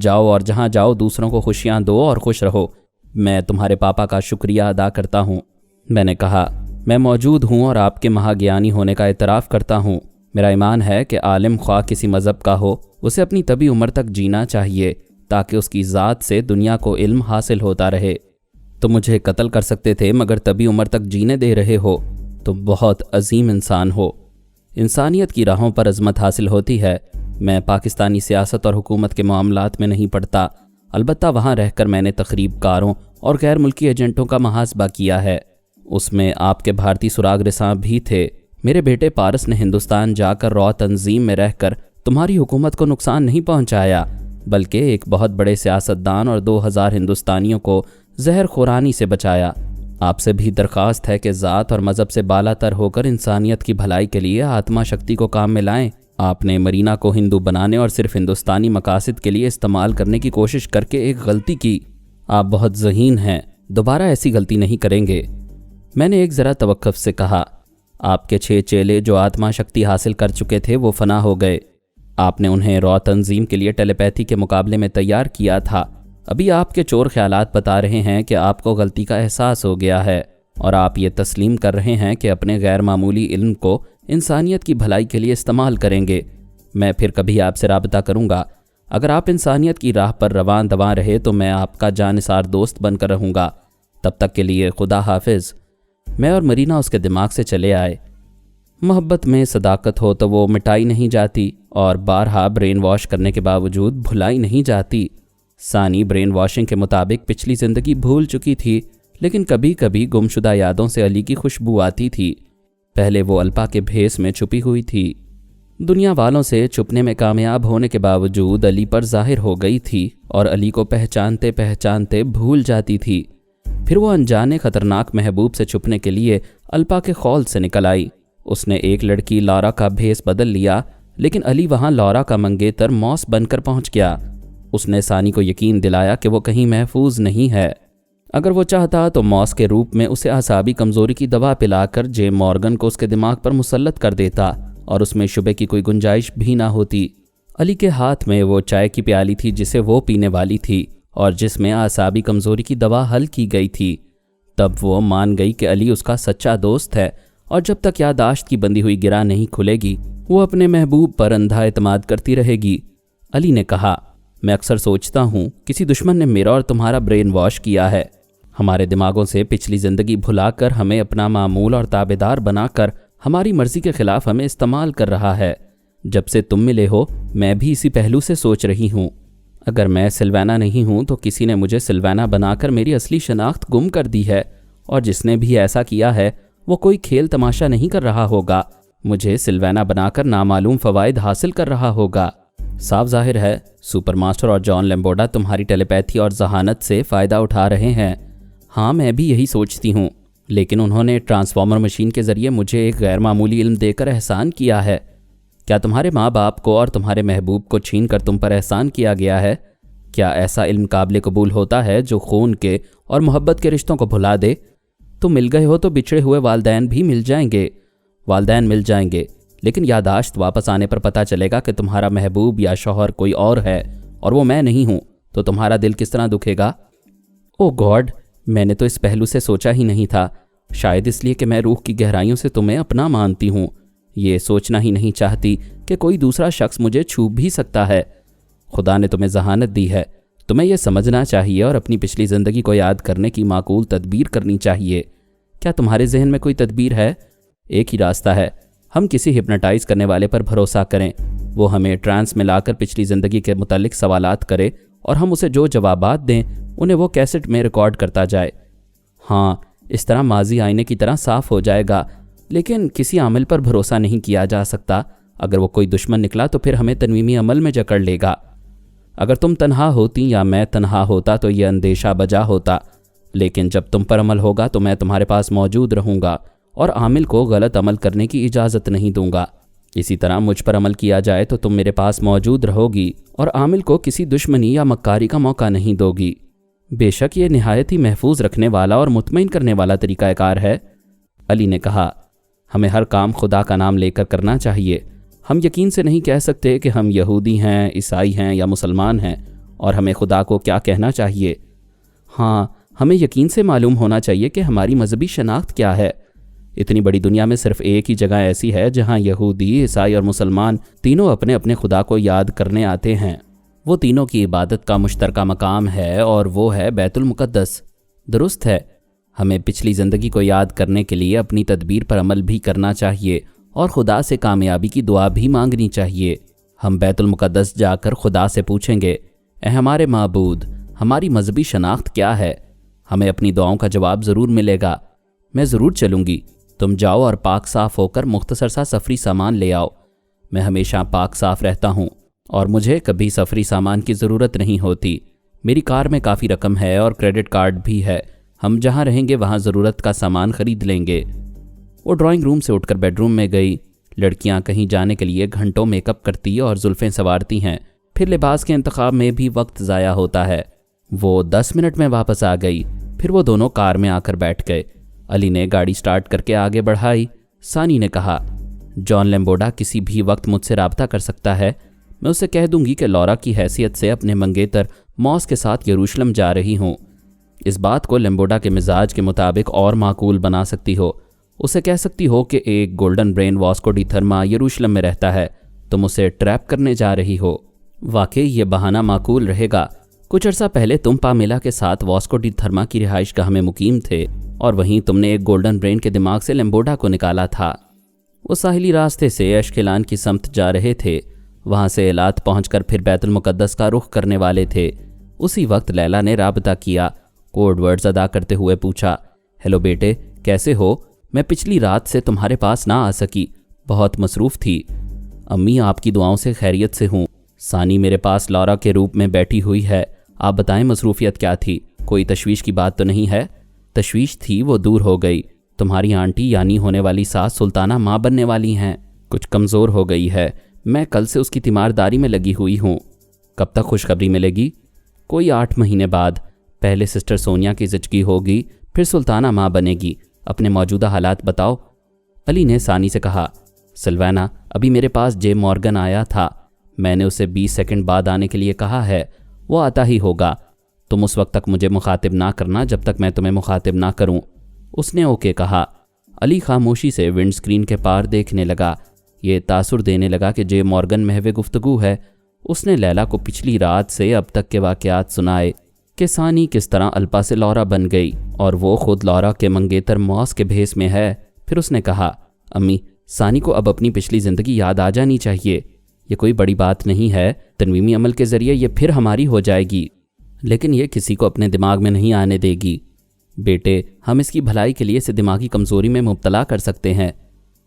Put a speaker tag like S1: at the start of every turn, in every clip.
S1: جاؤ اور جہاں جاؤ دوسروں کو خوشیاں دو اور خوش رہو۔ میں تمہارے پاپا کا شکریہ ادا کرتا ہوں۔ میں نے کہا، میں موجود ہوں اور آپ کے مہاگیانی ہونے کا اعتراف کرتا ہوں۔ میرا ایمان ہے کہ عالم خواہ کسی مذہب کا ہو، اسے اپنی طبی عمر تک جینا چاہیے تاکہ اس کی ذات سے دنیا کو علم حاصل ہوتا رہے۔ تم مجھے قتل کر سکتے تھے مگر طبی عمر تک جینے دے رہے ہو۔ تم بہت عظیم انسان ہو۔ انسانیت کی راہوں پر عظمت حاصل ہوتی ہے۔ میں پاکستانی سیاست اور حکومت کے معاملات میں نہیں پڑتا، البتہ وہاں رہ کر میں نے تخریب کاروں اور غیر ملکی ایجنٹوں کا محاسبہ کیا ہے۔ اس میں آپ کے بھارتی سراغ رساں بھی تھے۔ میرے بیٹے پارس نے ہندوستان جا کر را تنظیم میں رہ کر تمہاری حکومت کو نقصان نہیں پہنچایا، بلکہ ایک بہت بڑے سیاستدان اور 2000 ہندوستانیوں کو زہر خورانی سے بچایا۔ آپ سے بھی درخواست ہے کہ ذات اور مذہب سے بالا تر ہو کر انسانیت کی بھلائی کے لیے آتما شکتی کو کام میں لائیں۔ آپ نے مرینا کو ہندو بنانے اور صرف ہندوستانی مقاصد کے لیے استعمال کرنے کی کوشش کر کے ایک غلطی کی۔ آپ بہت ذہین ہیں، دوبارہ ایسی غلطی نہیں کریں گے۔ میں نے ایک ذرا توقف سے کہا، آپ کے 6 چیلے جو آتما شکتی حاصل کر چکے تھے وہ فنا ہو گئے۔ آپ نے انہیں را تنظیم کے لیے ٹیلی پیتھی کے مقابلے میں تیار کیا تھا۔ ابھی آپ کے چور خیالات بتا رہے ہیں کہ آپ کو غلطی کا احساس ہو گیا ہے اور آپ یہ تسلیم کر رہے ہیں کہ اپنے غیر معمولی علم کو انسانیت کی بھلائی کے لیے استعمال کریں گے۔ میں پھر کبھی آپ سے رابطہ کروں گا۔ اگر آپ انسانیت کی راہ پر رواں دواں رہے تو میں آپ کا جانثار دوست بن کر رہوں گا۔ تب تک کے لیے خدا حافظ۔ میں اور مرینا اس کے دماغ سے چلے آئے۔ محبت میں صداقت ہو تو وہ مٹائی نہیں جاتی اور بارہا برین واش کرنے کے باوجود بھلائی نہیں جاتی۔ ثانی برین واشنگ کے مطابق پچھلی زندگی بھول چکی تھی، لیکن کبھی کبھی گمشدہ یادوں سے علی کی خوشبو آتی تھی۔ پہلے وہ الپا کے بھیس میں چھپی ہوئی تھی، دنیا والوں سے چھپنے میں کامیاب ہونے کے باوجود علی پر ظاہر ہو گئی تھی اور علی کو پہچانتے پہچانتے بھول جاتی تھی۔ پھر وہ انجانے خطرناک محبوب سے چھپنے کے لیے الپا کے خول سے نکل آئی۔ اس نے ایک لڑکی لارا کا بھیس بدل لیا، لیکن علی وہاں لارا کا منگیتر موس بن کر پہنچ گیا۔ اس نے ثانی کو یقین دلایا کہ وہ کہیں محفوظ نہیں ہے۔ اگر وہ چاہتا تو موس کے روپ میں اسے اعصابی کمزوری کی دوا پلا کر جے مورگن کو اس کے دماغ پر مسلط کر دیتا اور اس میں شبے کی کوئی گنجائش بھی نہ ہوتی۔ علی کے ہاتھ میں وہ چائے کی پیالی تھی جسے وہ پینے والی تھی اور جس میں اعصابی کمزوری کی دوا حل کی گئی تھی۔ تب وہ مان گئی کہ علی اس کا سچا دوست ہے اور جب تک یادداشت کی بندی ہوئی گرہ نہیں کھلے گی وہ اپنے محبوب پر اندھا اعتماد کرتی رہے گی۔ علی نے کہا، میں اکثر سوچتا ہوں کسی دشمن نے میرا اور تمہارا برین واش کیا ہے، ہمارے دماغوں سے پچھلی زندگی بھلا کر ہمیں اپنا معمول اور تابعدار بنا کر ہماری مرضی کے خلاف ہمیں استعمال کر رہا ہے۔ جب سے تم ملے ہو میں بھی اسی پہلو سے سوچ رہی ہوں۔ اگر میں سلوانا نہیں ہوں تو کسی نے مجھے سلوانا بنا کر میری اصلی شناخت گم کر دی ہے، اور جس نے بھی ایسا کیا ہے وہ کوئی کھیل تماشا نہیں کر رہا ہوگا، مجھے سلوانا بنا کر نامعلوم فوائد حاصل کر رہا ہوگا۔ صاف ظاہر ہے سپر ماسٹر اور جان لیمبوڈا تمہاری ٹیلی پیتھی اور ذہانت سے فائدہ اٹھا رہے ہیں۔ ہاں میں بھی یہی سوچتی ہوں، لیکن انہوں نے ٹرانسفارمر مشین کے ذریعے مجھے ایک غیر معمولی علم دے کر احسان کیا ہے۔ کیا تمہارے ماں باپ کو اور تمہارے محبوب کو چھین کر تم پر احسان کیا گیا ہے؟ کیا ایسا علم قابل قبول ہوتا ہے جو خون کے اور محبت کے رشتوں کو بھلا دے؟ تم مل گئے ہو تو بچھڑے ہوئے والدین بھی مل جائیں گے، لیکن یادداشت واپس آنے پر پتہ چلے گا کہ تمہارا محبوب یا شوہر کوئی اور ہے اور وہ میں نہیں ہوں، تو تمہارا دل کس طرح دکھے گا؟ او گاڈ، میں نے تو اس پہلو سے سوچا ہی نہیں تھا، شاید اس لیے کہ میں روح کی گہرائیوں سے تمہیں اپنا مانتی ہوں، یہ سوچنا ہی نہیں چاہتی کہ کوئی دوسرا شخص مجھے چھو بھی سکتا ہے۔ خدا نے تمہیں ذہانت دی ہے، تمہیں یہ سمجھنا چاہیے اور اپنی پچھلی زندگی کو یاد کرنے کی معقول تدبیر کرنی چاہیے۔ کیا تمہارے ذہن میں کوئی تدبیر ہے؟ ایک ہی راستہ ہے، ہم کسی ہپنوٹائز کرنے والے پر بھروسہ کریں، وہ ہمیں ٹرانس میں لا کر پچھلی زندگی کے متعلق سوالات کرے اور ہم اسے جو جوابات دیں انہیں وہ کیسٹ میں ریکارڈ کرتا جائے۔ ہاں، اس طرح ماضی آئینے کی طرح صاف ہو جائے گا، لیکن کسی عامل پر بھروسہ نہیں کیا جا سکتا۔ اگر وہ کوئی دشمن نکلا تو پھر ہمیں تنویمی عمل میں جکڑ لے گا۔ اگر تم تنہا ہوتی یا میں تنہا ہوتا تو یہ اندیشہ بجا ہوتا، لیکن جب تم پر عمل ہوگا تو میں تمہارے پاس موجود رہوں گا اور عامل کو غلط عمل کرنے کی اجازت نہیں دوں گا۔ اسی طرح مجھ پر عمل کیا جائے تو تم میرے پاس موجود رہو گی اور عامل کو کسی دشمنی یا مکاری کا موقع نہیں دو گی۔ بے شک یہ نہایت ہی محفوظ رکھنے والا اور مطمئن کرنے والا طریقہ کار ہے۔ علی نے کہا، ہمیں ہر کام خدا کا نام لے کر کرنا چاہیے۔ ہم یقین سے نہیں کہہ سکتے کہ ہم یہودی ہیں، عیسائی ہیں یا مسلمان ہیں، اور ہمیں خدا کو کیا کہنا چاہیے؟ ہاں، ہمیں یقین سے معلوم ہونا چاہیے کہ ہماری مذہبی شناخت کیا ہے۔ اتنی بڑی دنیا میں صرف ایک ہی جگہ ایسی ہے جہاں یہودی، عیسائی اور مسلمان تینوں اپنے اپنے خدا کو یاد کرنے آتے ہیں۔ وہ تینوں کی عبادت کا مشترکہ مقام ہے اور وہ ہے بیت المقدس۔ درست ہے، ہمیں پچھلی زندگی کو یاد کرنے کے لیے اپنی تدبیر پر عمل بھی کرنا چاہیے اور خدا سے کامیابی کی دعا بھی مانگنی چاہیے۔ ہم بیت المقدس جا کر خدا سے پوچھیں گے، اے ہمارے معبود، ہماری مذہبی شناخت کیا ہے؟ ہمیں اپنی دعاؤں کا جواب ضرور ملے گا۔ میں ضرور چلوں گی، تم جاؤ اور پاک صاف ہو کر مختصر سا سفری سامان لے آؤ۔ میں ہمیشہ پاک صاف رہتا ہوں اور مجھے کبھی سفری سامان کی ضرورت نہیں ہوتی۔ میری کار میں کافی رقم ہے اور کریڈٹ کارڈ بھی ہے، ہم جہاں رہیں گے وہاں ضرورت کا سامان خرید لیں گے۔ وہ ڈرائنگ روم سے اٹھ کر بیڈ روم میں گئی۔ لڑکیاں کہیں جانے کے لیے گھنٹوں میک اپ کرتی اور زلفیں سنوارتی ہیں، پھر لباس کے انتخاب میں بھی وقت ضائع ہوتا ہے۔ وہ 10 منٹ میں واپس آ گئی، پھر وہ دونوں کار میں آ کر بیٹھ گئے۔ علی نے گاڑی سٹارٹ کر کے آگے بڑھائی۔ ثانی نے کہا، جان لیمبوڈا کسی بھی وقت مجھ سے رابطہ کر سکتا ہے۔ میں اسے کہہ دوں گی کہ لورا کی حیثیت سے اپنے منگیتر موس کے ساتھ یروشلم جا رہی ہوں۔ اس بات کو لیمبوڈا کے مزاج کے مطابق اور معقول بنا سکتی ہو۔ اسے کہہ سکتی ہو کہ ایک گولڈن برین واسکو ڈی تھرما یروشلم میں رہتا ہے، تم اسے ٹریپ کرنے جا رہی ہو۔ واقعی یہ بہانہ معقول رہے گا۔ کچھ عرصہ پہلے تم پامیلا کے ساتھ واسکو ڈی تھرما کی رہائش گاہ میں مقیم تھے اور وہیں تم نے ایک گولڈن برین کے دماغ سے لیمبوڈا کو نکالا تھا۔ وہ ساحلی راستے سے اشکیلان کی سمت جا رہے تھے، وہاں سے ایلات پہنچ کر پھر بیت المقدس کا رخ کرنے والے تھے۔ اسی وقت لیلا نے رابطہ کیا، کوڈ ورڈز ادا کرتے ہوئے پوچھا، ہیلو بیٹے، کیسے ہو؟ میں پچھلی رات سے تمہارے پاس نہ آ سکی، بہت مصروف تھی۔ امی آپ کی دعاؤں سے خیریت سے ہوں۔ ثانی میرے پاس لورا کے روپ میں بیٹھی ہوئی ہے، آپ بتائیں مصروفیت کیا تھی؟ کوئی تشویش کی بات تو نہیں ہے؟ تشویش تھی، وہ دور ہو گئی۔ تمہاری آنٹی یعنی ہونے والی ساس سلطانہ ماں بننے والی ہیں، کچھ کمزور ہو گئی ہے، میں کل سے اس کی تیمارداری میں لگی ہوئی ہوں۔ کب تک خوشخبری ملے گی؟ کوئی 8 مہینے بعد۔ پہلے سسٹر سونیا کی زچگی ہوگی، پھر سلطانہ ماں بنے گی۔ اپنے موجودہ حالات بتاؤ۔ علی نے ثانی سے کہا، سلوانا، ابھی میرے پاس جے مورگن آیا تھا، میں نے اسے 20 سیکنڈ بعد آنے کے لیے کہا ہے، وہ آتا ہی ہوگا۔ تم اس وقت تک مجھے مخاطب نہ کرنا جب تک میں تمہیں مخاطب نہ کروں۔ اس نے اوکے کہا۔ علی خاموشی سے ونڈ سکرین کے پار دیکھنے لگا۔ یہ تاثر دینے لگا کہ جے مورگن محو گفتگو ہے۔ اس نے لیلا کو پچھلی رات سے اب تک کے واقعات سنائے کہ ثانی کس طرح الپا سے لورا بن گئی اور وہ خود لورا کے منگیتر موس کے بھیس میں ہے۔ پھر اس نے کہا، امی، ثانی کو اب اپنی پچھلی زندگی یاد آ جانی چاہیے، یہ کوئی بڑی بات نہیں ہے، تنویمی عمل کے ذریعے یہ پھر ہماری ہو جائے گی، لیکن یہ کسی کو اپنے دماغ میں نہیں آنے دے گی۔ بیٹے، ہم اس کی بھلائی کے لیے اسے دماغی کمزوری میں مبتلا کر سکتے ہیں۔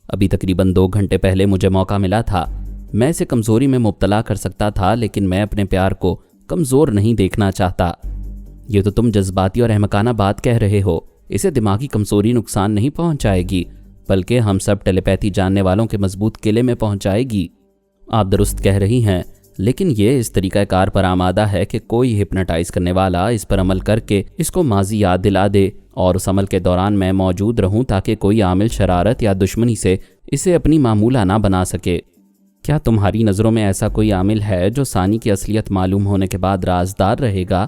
S1: ابھی تقریباً 2 گھنٹے پہلے مجھے موقع ملا تھا، میں اسے کمزوری میں مبتلا کر سکتا تھا، لیکن میں اپنے پیار کو کمزور نہیں دیکھنا چاہتا۔ یہ تو تم جذباتی اور احمقانہ بات کہہ رہے ہو، اسے دماغی کمزوری نقصان نہیں پہنچائے گی، بلکہ ہم سب ٹیلیپیتھی جاننے والوں کے مضبوط قلعے میں پہنچائے گی۔ آپ درست کہہ رہی ہیں، لیکن یہ اس طریقہ کار پر آمادہ ہے کہ کوئی ہپناٹائز کرنے والا اس پر عمل کر کے اس کو ماضی یاد دلا دے اور اس عمل کے دوران میں موجود رہوں تاکہ کوئی عامل شرارت یا دشمنی سے اسے اپنی معمولہ نہ بنا سکے۔ کیا تمہاری نظروں میں ایسا کوئی عامل ہے جو ثانی کی اصلیت معلوم ہونے کے بعد رازدار رہے گا؟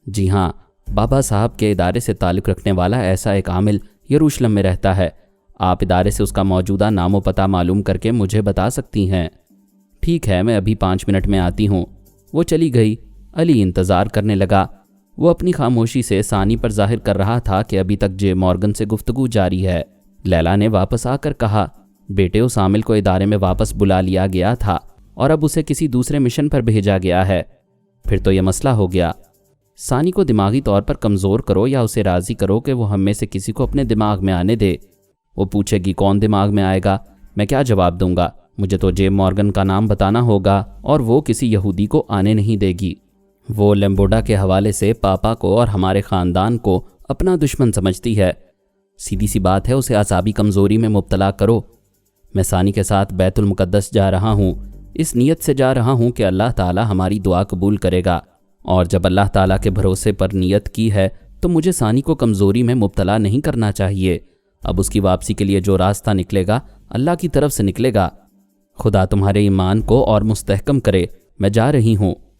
S1: جی ہاں، بابا صاحب کے ادارے سے تعلق رکھنے والا ایسا ایک عامل یروشلم میں رہتا ہے۔ آپ ادارے سے اس کا موجودہ نام و پتہ معلوم کر کے مجھے بتا سکتی ہیں۔ ٹھیک ہے، میں ابھی 5 منٹ میں آتی ہوں۔ وہ چلی گئی۔ علی انتظار کرنے لگا۔ وہ اپنی خاموشی سے ثانی پر ظاہر کر رہا تھا کہ ابھی تک جے مورگن سے گفتگو جاری ہے۔ لیلا نے واپس آ کر کہا، بیٹے، اس عامل کو ادارے میں واپس بلا لیا گیا تھا اور اب اسے کسی دوسرے مشن پر بھیجا گیا ہے۔ پھر تو یہ مسئلہ ہو گیا۔ ثانی کو دماغی طور پر کمزور کرو یا اسے راضی کرو کہ وہ ہم میں سے کسی کو اپنے دماغ میں آنے دے۔ وہ پوچھے گی کون دماغ میں آئے گا، میں کیا جواب دوں گا؟ مجھے تو جے مورگن کا نام بتانا ہوگا اور وہ کسی یہودی کو آنے نہیں دے گی۔ وہ لیمبوڈا کے حوالے سے پاپا کو اور ہمارے خاندان کو اپنا دشمن سمجھتی ہے۔ سیدھی سی بات ہے، اسے اعصابی کمزوری میں مبتلا کرو۔ میں ثانی کے ساتھ بیت المقدس جا رہا ہوں، اس نیت سے جا رہا ہوں کہ اللہ تعالیٰ ہماری دعا قبول کرے گا، اور جب اللہ تعالیٰ کے بھروسے پر نیت کی ہے تو مجھے ثانی کو کمزوری میں مبتلا نہیں کرنا چاہیے۔ اب اس کی واپسی کے لیے جو راستہ نکلے گا اللہ کی طرف سے نکلے گا۔ خدا تمہارے ایمان کو اور مستحکم کرے۔ میں جا رہی ہوں،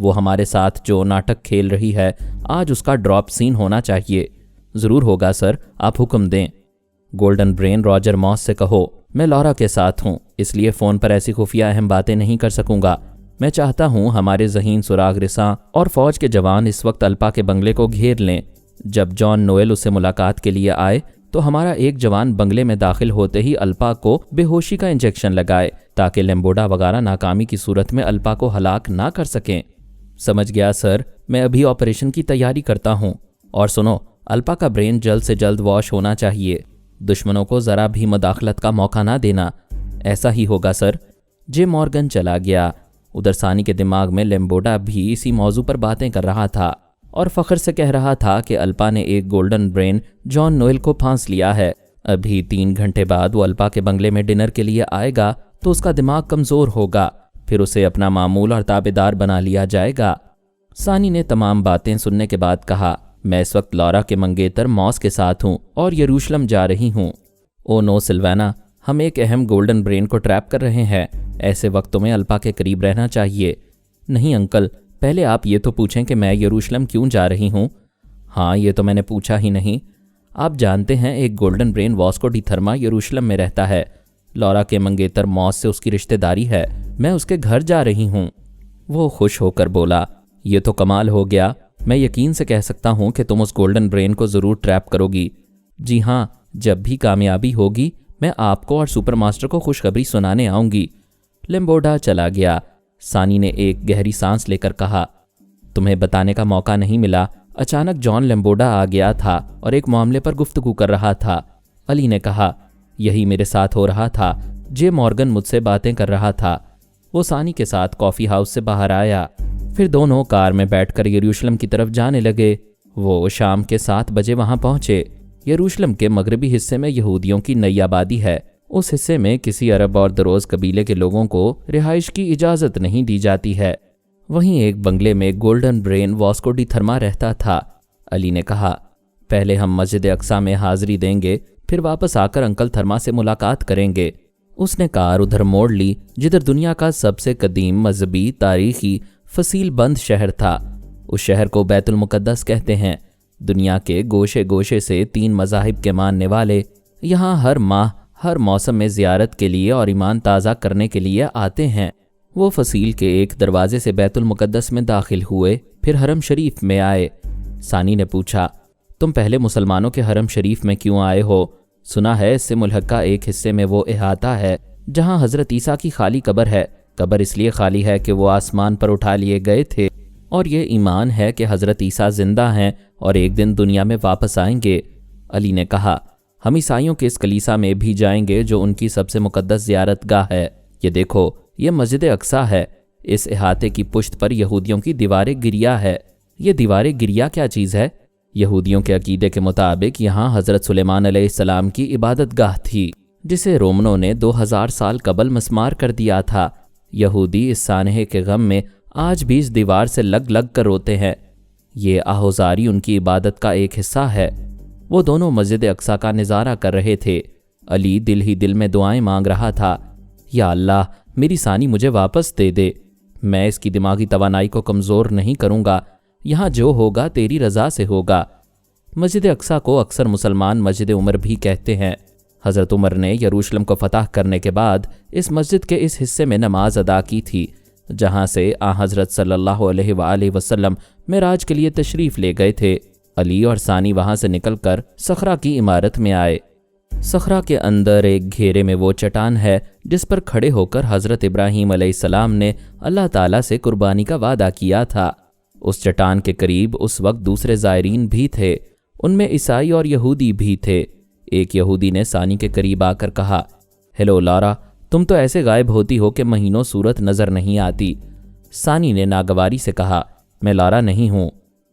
S1: وہ ہمارے ساتھ جو ناٹک کھیل رہی ہے آج اس کا ڈراپ سین ہونا چاہیے۔ ضرور ہوگا سر، آپ حکم دیں۔ گولڈن برین راجر موس سے کہو میں لورا کے ساتھ ہوں، اس لیے فون پر ایسی خفیہ اہم باتیں نہیں کر سکوں گا۔ میں چاہتا ہوں ہمارے ذہین سراغ رساں اور فوج کے جوان اس وقت الپا کے بنگلے کو گھیر لیں۔ جب جان نوئل اس سے ملاقات کے لیے آئے تو ہمارا ایک جوان بنگلے میں داخل ہوتے ہی الپا کو بے ہوشی کا انجیکشن لگائے تاکہ لیمبوڈا وغیرہ ناکامی کی صورت میں الپا کو ہلاک نہ کر سکیں۔ سمجھ گیا سر، میں ابھی آپریشن کی تیاری کرتا ہوں۔ اور سنو، الپا کا برین جلد سے جلد واش ہونا چاہیے، دشمنوں کو ذرا بھی مداخلت کا موقع نہ دینا۔ ایسا ہی ہوگا سر۔ جے مورگن چلا گیا۔ ادھر ثانی کے دماغ میں لیمبوڈا بھی اسی موضوع پر باتیں کر رہا تھا اور فخر سے کہہ رہا تھا کہ الپا نے ایک گولڈن برین جان نوئل کو پھانس لیا ہے۔ ابھی 3 گھنٹے بعد وہ الپا کے بنگلے میں ڈنر کے لیے آئے گا تو اس کا دماغ کمزور ہوگا، پھر اسے اپنا معمول اور تابعدار بنا لیا جائے گا۔ ثانی نے تمام باتیں سننے کے بعد کہا میں اس وقت لورا کے منگیتر موس کے ساتھ ہوں اور یروشلم جا رہی ہوں۔ او نو سلوانا، ہم ایک اہم گولڈن برین کو ٹریپ کر رہے ہیں، ایسے وقتوں میں الپا کے قریب رہنا چاہیے۔ نہیں انکل، پہلے آپ یہ تو پوچھیں کہ میں یروشلم کیوں جا رہی ہوں۔ ہاں، یہ تو میں نے پوچھا ہی نہیں۔ آپ جانتے ہیں ایک گولڈن برین واسکو ڈی تھرما یروشلم میں رہتا ہے، لورا کے منگیتر موس سے اس کی رشتہ داری ہے، میں اس کے گھر جا رہی ہوں۔ وہ خوش ہو کر بولا یہ تو کمال ہو گیا، میں یقین سے کہہ سکتا ہوں کہ تم اس گولڈن برین کو ضرور ٹریپ کرو گی۔ جی ہاں، جب بھی کامیابی ہوگی میں آپ کو اور سپر ماسٹر کو خوشخبری سنانے آؤں گی۔ لیمبوڈا چلا گیا۔ ثانی نے ایک گہری سانس لے کر کہا تمہیں بتانے کا موقع نہیں ملا، اچانک جان لیمبوڈا آ گیا تھا اور ایک معاملے پر گفتگو کر رہا تھا۔ علی نے کہا یہی میرے ساتھ ہو رہا تھا، جے مورگن مجھ سے باتیں کر رہا تھا۔ وہ ثانی کے ساتھ کافی ہاؤس سے باہر آیا، پھر دونوں کار میں بیٹھ کر یروشلم کی طرف جانے لگے۔ وہ شام کے 7 بجے وہاں پہنچے۔ یروشلم کے مغربی حصے میں یہودیوں کی نئی آبادی ہے۔ اس حصے میں کسی عرب اور دروز قبیلے کے لوگوں کو رہائش کی اجازت نہیں دی جاتی ہے۔ وہیں ایک بنگلے میں golden brain Vasco da thermo رہتا تھا۔ علی نے کہا پہلے ہم مسجد اقصیٰ میں حاضری دیں گے، پھر واپس آ کر انکل تھرما سے ملاقات کریں گے۔ اس نے کار ادھر موڑ لی جدھر دنیا کا سب سے قدیم مذہبی تاریخی فصیل بند شہر تھا۔ اس شہر کو بیت المقدس کہتے ہیں۔ دنیا کے گوشے گوشے سے 3 مذاہب کے ماننے والے یہاں ہر ماہ ہر موسم میں زیارت کے لیے اور ایمان تازہ کرنے کے لیے آتے ہیں۔ وہ فصیل کے ایک دروازے سے بیت المقدس میں داخل ہوئے، پھر حرم شریف میں آئے۔ ثانی نے پوچھا تم پہلے مسلمانوں کے حرم شریف میں کیوں آئے ہو؟ سنا ہے اس سے ملحقہ ایک حصے میں وہ احاطہ ہے جہاں حضرت عیسیٰ کی خالی قبر ہے۔ قبر اس لیے خالی ہے کہ وہ آسمان پر اٹھا لیے گئے تھے، اور یہ ایمان ہے کہ حضرت عیسیٰ زندہ ہیں اور ایک دن دنیا میں واپس آئیں گے۔ علی نے کہا ہم عیسائیوں کے اس کلیسا میں بھی جائیں گے جو ان کی سب سے مقدس زیارت گاہ ہے۔ یہ دیکھو، یہ مسجد اقصیٰ ہے۔ اس احاطے کی پشت پر یہودیوں کی دیوار گریا ہے۔ یہ دیوار گریا کیا چیز ہے؟ یہودیوں کے عقیدے کے مطابق یہاں حضرت سلیمان علیہ السلام کی عبادت گاہ تھی، جسے رومنوں نے 2000 سال قبل مسمار کر دیا تھا۔ یہودی اس سانحے کے غم میں آج بھی اس دیوار سے لگ لگ کر روتے ہیں۔ یہ آہوزاری ان کی عبادت کا ایک حصہ ہے۔ وہ دونوں مسجد اقصیٰ کا نظارہ کر رہے تھے۔ علی دل ہی دل میں دعائیں مانگ رہا تھا، یا اللہ میری ثانی مجھے واپس دے دے، میں اس کی دماغی توانائی کو کمزور نہیں کروں گا، یہاں جو ہوگا تیری رضا سے ہوگا۔ مسجد اقصیٰ کو اکثر مسلمان مسجد عمر بھی کہتے ہیں۔ حضرت عمر نے یروشلم کو فتح کرنے کے بعد اس مسجد کے اس حصے میں نماز ادا کی تھی جہاں سے حضرت صلی اللہ علیہ وآلہ وسلم معراج کے لیے تشریف لے گئے تھے۔ علی اور ثانی وہاں سے نکل کر صخرہ کی عمارت میں آئے۔ صخرہ کے اندر ایک گھیرے میں وہ چٹان ہے جس پر کھڑے ہو کر حضرت ابراہیم علیہ السلام نے اللہ تعالیٰ سے قربانی کا وعدہ کیا تھا۔ اس چٹان کے قریب اس وقت دوسرے زائرین بھی تھے، ان میں عیسائی اور یہودی بھی تھے۔ ایک یہودی نے ثانی کے قریب آ کر کہا، ہیلو لارا، تم تو ایسے غائب ہوتی ہو کہ مہینوں صورت نظر نہیں آتی۔ ثانی نے ناگواری سے کہا، میں لارا نہیں ہوں۔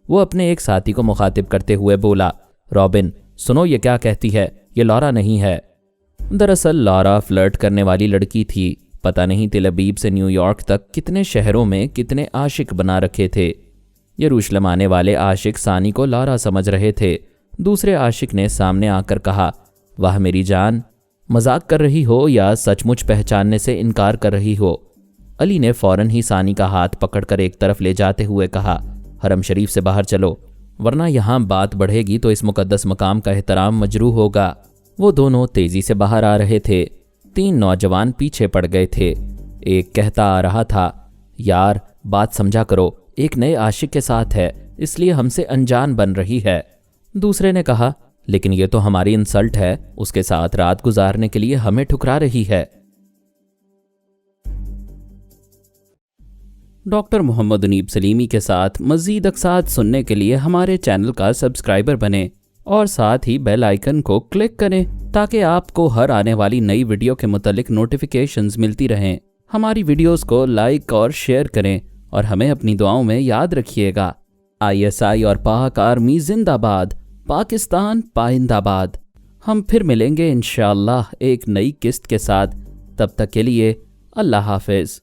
S1: وہ اپنے ایک ساتھی کو مخاطب کرتے ہوئے بولا، رابن سنو یہ کیا کہتی ہے، یہ لارا نہیں ہے۔ دراصل لارا فلرٹ کرنے والی لڑکی تھی۔ پتہ نہیں تل ابیب سے نیو یارک تک کتنے شہروں میں کتنے عاشق بنا رکھے تھے۔ یروشلم آنے والے عاشق ثانی کو لارا سمجھ رہے تھے۔ دوسرے عاشق نے سامنے آ کر کہا، واہ میری جان، مذاق کر رہی ہو یا سچ مچ پہچاننے سے انکار کر رہی ہو؟ علی نے فوراً ہی ثانی کا ہاتھ پکڑ کر ایک طرف لے جاتے ہوئے کہا، حرم شریف سے باہر چلو، ورنہ یہاں بات بڑھے گی تو اس مقدس مقام کا احترام مجروح ہوگا۔ وہ دونوں تیزی سے باہر آ رہے تھے۔ 3 نوجوان پیچھے پڑ گئے تھے۔ ایک کہتا آ رہا تھا، یار بات سمجھا کرو، ایک نئے عاشق کے ساتھ ہے، اس لیے ہم سے انجان بن رہی ہے۔ دوسرے نے کہا، لیکن یہ تو ہماری انسلٹ ہے، اس کے ساتھ رات گزارنے کے لیے ہمیں ٹھکرا رہی ہے۔ ڈاکٹر محمد انیب سلیمی کے ساتھ مزید اقساط سننے کے لیے ہمارے چینل کا سبسکرائبر بنیں اور ساتھ ہی بیل آئیکن کو کلک کریں تاکہ آپ کو ہر آنے والی نئی ویڈیو کے متعلق نوٹیفیکیشنز ملتی رہیں۔ ہماری ویڈیوز کو لائک اور شیئر کریں اور ہمیں اپنی دعاؤں میں یاد رکھیے گا۔ ISI اور پاک آرمی زندہ باد، پاکستان پائندہ باد۔ ہم پھر ملیں گے انشاءاللہ ایک نئی قسط کے ساتھ، تب تک کے لیے اللہ حافظ۔